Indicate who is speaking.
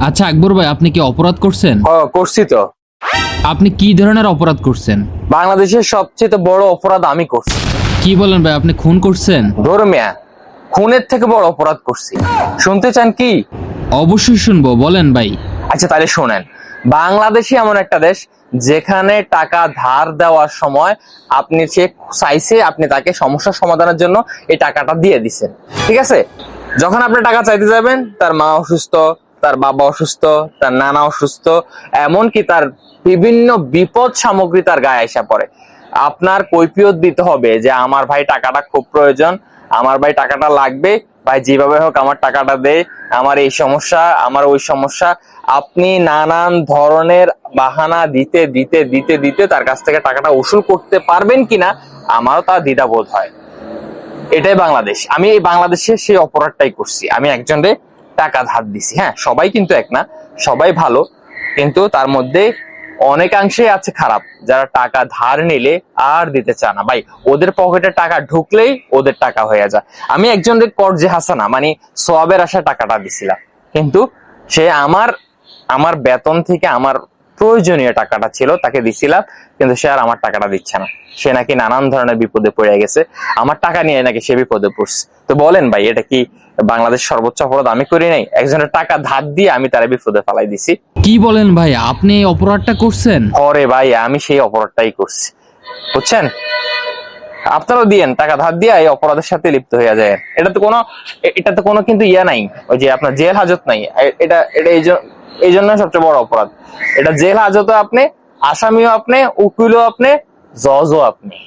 Speaker 1: আচ্ছা আকবর ভাই, আপনি কি অপরাধ করছেন?
Speaker 2: করছি তো।
Speaker 1: আপনি কি ধরনের অপরাধ করছেন?
Speaker 2: বাংলাদেশের সবচেয়ে বড় অপরাধ আমি করছি।
Speaker 1: কি বলেন ভাই, আপনি খুন করছেন?
Speaker 2: ধর্মিয়া, খুনের থেকে বড় অপরাধ করছি। শুনতে চান কি?
Speaker 1: অবশ্যই শুনবো, বলেন ভাই।
Speaker 2: আচ্ছা তাহলে শোনেন। বাংলাদেশই এমন একটা দেশ যেখানে টাকা ধার দেওয়ার সময় আপনি সে চাইছে, আপনি তাকে সমস্যার সমাধানের জন্য এই টাকাটা দিয়ে দিচ্ছেন, ঠিক আছে? যখন আপনি টাকা চাইতে যাবেন, তার মা অসুস্থ, তার বাবা অসুস্থ, তার নানা অসুস্থ, এমনকি তার বিভিন্ন বিপদ সামগ্রী তার গায়ে আসা পড়ে। আপনার কৈফিয়ত দিতে হবে যে আমার ভাই টাকাটা খুব প্রয়োজন, আমার ভাই টাকাটা লাগবে, ভাই যেভাবে হোক আমার টাকাটা দে, আমার এই সমস্যা, আমার ওই সমস্যা। আপনি নানান ধরনের বাহানা দিতে দিতে দিতে দিতে তার কাছ থেকে টাকাটা উসুল করতে পারবেন কিনা আমারও তা দ্বিধাবোধ হয়। এটাই বাংলাদেশ। আমি এই বাংলাদেশে সেই অপরাধটাই করছি। আমি একজনকে টাকা ধার দিছি। হ্যাঁ, সবাই কিন্তু এক না, সবাই ভালো, কিন্তু তার মধ্যে অনেকাংশে আছে খারাপ, যারা টাকা ধার নিলে আর দিতে চায় না। ভাই ওদের পকেটে টাকা ঢুকলেই ওদের টাকা হয়ে যায়। আমি একজনের কর্জে হাসানা মানে সোয়াবের আশায় টাকাটা দিছিলাম, কিন্তু সে আমার আমার বেতন থেকে আমার প্রয়োজনীয় টাকাটা ছিল তাকে দিছিলাম, কিন্তু সে আর আমার টাকাটা দিচ্ছে না। সে নাকি নানান ধরনের বিপদে পড়ে গেছে, আমার টাকা নিয়ে নাকি সে বিপদে পড়ছে। তো বলেন ভাই, এটা কি বাংলাদেশ সর্বোচ্চ অপরাধ আমি করি নাই? একজনের টাকা ধার দিয়ে আমি তারা বিপদে ফেলাই দিছি।
Speaker 1: কি বলেন ভাই, আপনি এই অপরাধটা করছেন?
Speaker 2: পরে ভাই আমি সেই অপরাধটাই করছি, বুঝছেন? আপনারাও দিয়েন, টাকা ধার দিয়ে এই অপরাধের সাথে লিপ্ত হয়ে যায়। এটাতে কোনো কিন্তু ইয়া নাই, ওই যে আপনার জেল হাজত নাই। এটা এটা এই জন্য সবচেয়ে বড় অপরাধ। এটা জেল হাজতও আপনি, আসামিও আপনি, উকিলও আপনি, জজও আপনি।